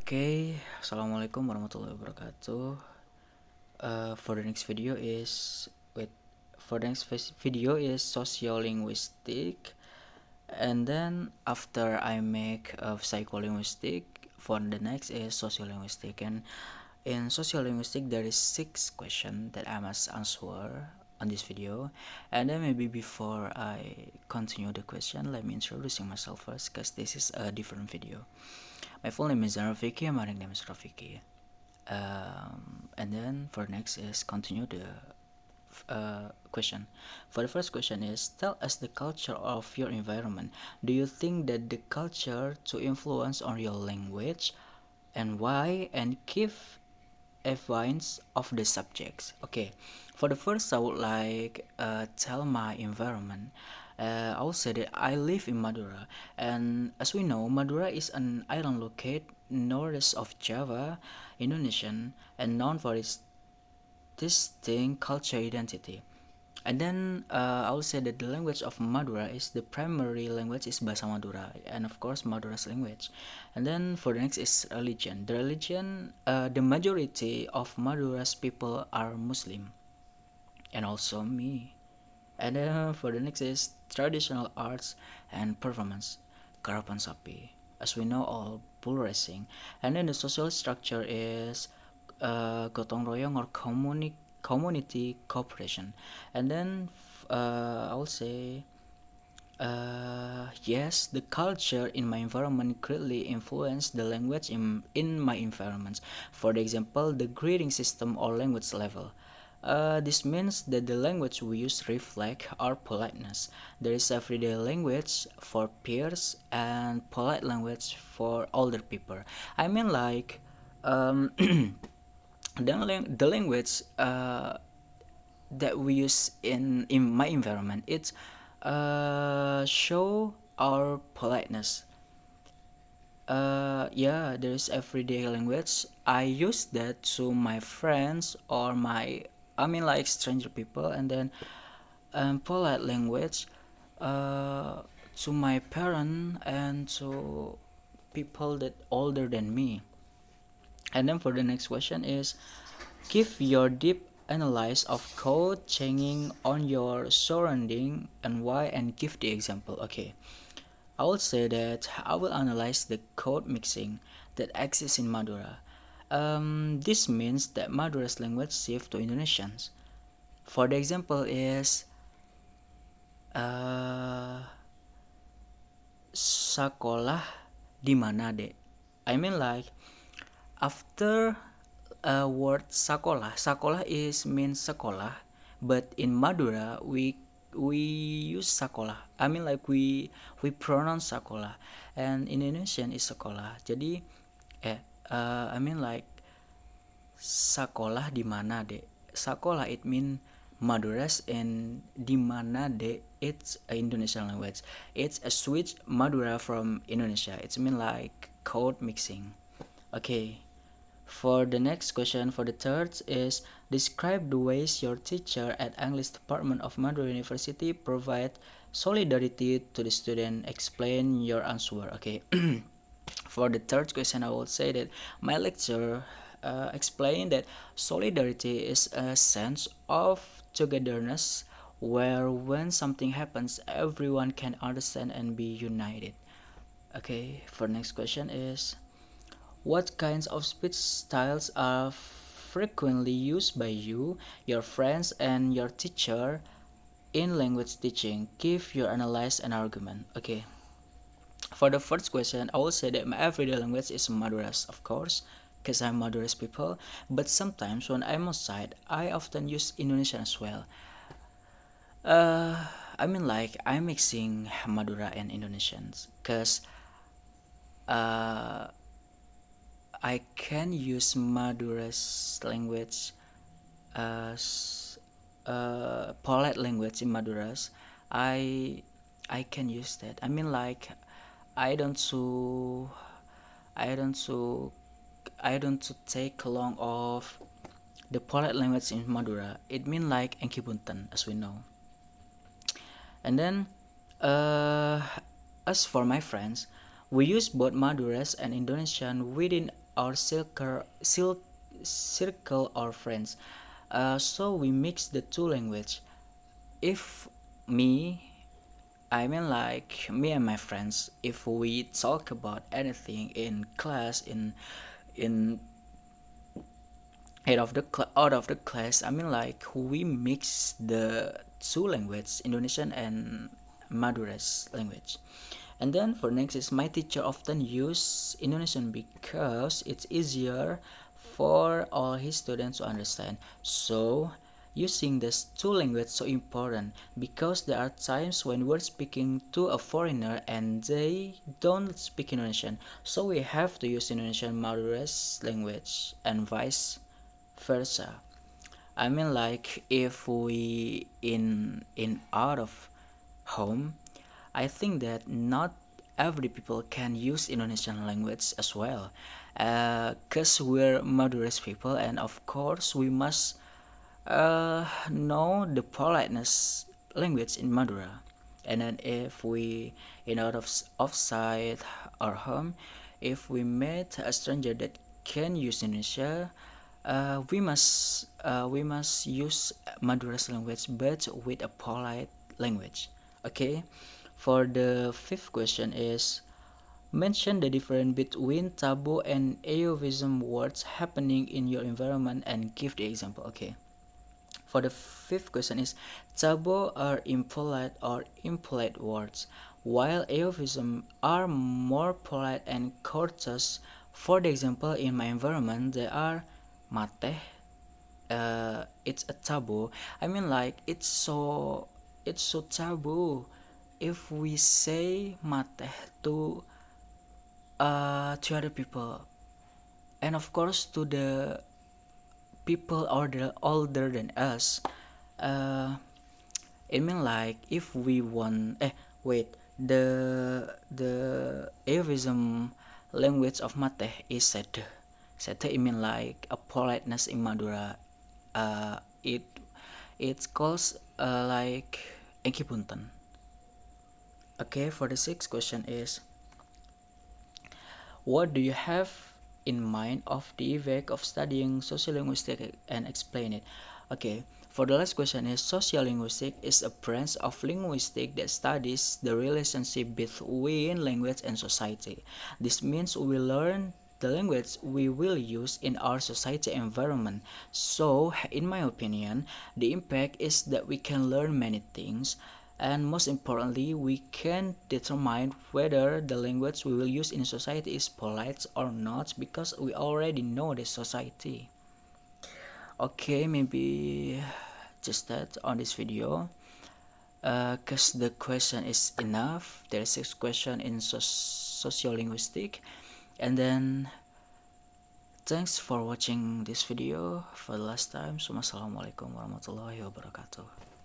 Okay, assalamualaikum warahmatullahi wabarakatuh. For the next video is sociolinguistic, and then after I make psycholinguistic, for the next is sociolinguistic. And in sociolinguistic there is 6 questions that I must answer on this video. And then maybe before I continue the question, let me introducing myself first, because this is a different video. My full name is Rafiki, my nickname is Rafiki. And then for next is continue the question. For the first question is, tell us the culture of your environment. Do you think that the culture to influence on your language, and why, and give advice of the subjects? Okay, for the first I would like tell my environment. I will say that I live in Madura, and as we know, Madura is an island located northeast of Java, Indonesian, and known for its distinct culture identity. And then I will say that the language of Madura is the primary language is Bahasa Madura, and of course Madura's language. And then for the next is religion. The religion, the majority of Madura's people are Muslim, and also me. And then for the next is traditional arts and performance, karapan sapi. As we know, all bull racing. And then the social structure is gotong royong or community cooperation. And then I will say yes, the culture in my environment greatly influenced the language in my environment. For example, the grading system or language level. This means that the language we use reflect our politeness. There is everyday language for peers and polite language for older people. I mean, like the language that we use in my environment, it's show our politeness. Yeah, there is everyday language. I use that to my friends or like stranger people. And then polite language to my parent and to people that older than me. And then for the next question is, give your deep analysis of code changing on your surrounding and why, and give the example. Okay, I will say that I will analyze the code mixing that exists in Madura. This means that Madura's language shift to Indonesians. For the example is sekolah di mana dek? I mean, like after word sakolah is means sekolah, but in Madura we use sekolah. I mean, like we pronounce sekolah, and in Indonesian is sekolah. Jadi I mean, like sekolah di mana dek? Sekolah it mean Maduras, and di mana dek it's a Indonesian language. It's a switch Madura from Indonesia. It's mean like code mixing. Okay. For the next question, for the third is, describe the ways your teacher at English Department of Madura University provide solidarity to the student. Explain your answer. Okay. For the third question, I will say that my lecturer explained that solidarity is a sense of togetherness where when something happens, everyone can understand and be united. Okay. For next question is, what kinds of speech styles are frequently used by you, your friends, and your teacher in language teaching? Give your analysis and argument. Okay. For the first question, I will say that my everyday language is Maduras, of course, because I'm Maduras people. But sometimes when I'm outside, I often use Indonesian as well. I mean, like I'm mixing Madura and Indonesians, because I can use Madura's language as polite language in Maduras. I can use that. I mean, like I don't to take long of the polite language in Madura. It mean like Enki Punten, as we know. And then as for my friends, We use both Madurese and Indonesian within our circle or friends. So we mix the two language. If me, I mean like me and my friends, if we talk about anything in class, in out of the class, I mean like we mix the two language, Indonesian and Madurese language. And then for next is my teacher often use Indonesian because it's easier for all his students to understand. So using these two languages so important because there are times when we're speaking to a foreigner and they don't speak Indonesian. So we have to use Indonesian Madurese language and vice versa. I mean like if we in out of home, I think that not every people can use Indonesian language as well, cause we're Madurese people, and of course we must know the politeness language in Madura. And then if we in out of offside our home, if we meet a stranger that can use Indonesia, we must use Madura's language, but with a polite language. Okay. For the fifth question is mention the difference between taboo and euphemism words happening in your environment and give the example. Okay. For the fifth question is taboo are impolite or impolite words, while euphemism are more polite and courteous. For the example, in my environment, there are mate. It's a taboo. I mean, like it's so taboo if we say mate to other people, and of course to the people older than us. uh it mean like if we want wait, the Evism language of mate is sete. Sete it mean like a politeness in Madura. It calls like Enki Punten. Okay, for the sixth question is what do you have in mind of the effect of studying sociolinguistic and explain it? Okay, for the last question is sociolinguistic is a branch of linguistics that studies the relationship between language and society. This means we learn the language we will use in our society environment. So, in my opinion, the impact is that we can learn many things, and most importantly, we can determine whether the language we will use in society is polite or not because we already know the society. Okay, maybe just that on this video. Cause the question is enough. There is 6 questions in sociolinguistic, and then thanks for watching this video for the last time. Wassalamualaikum warahmatullahi wabarakatuh.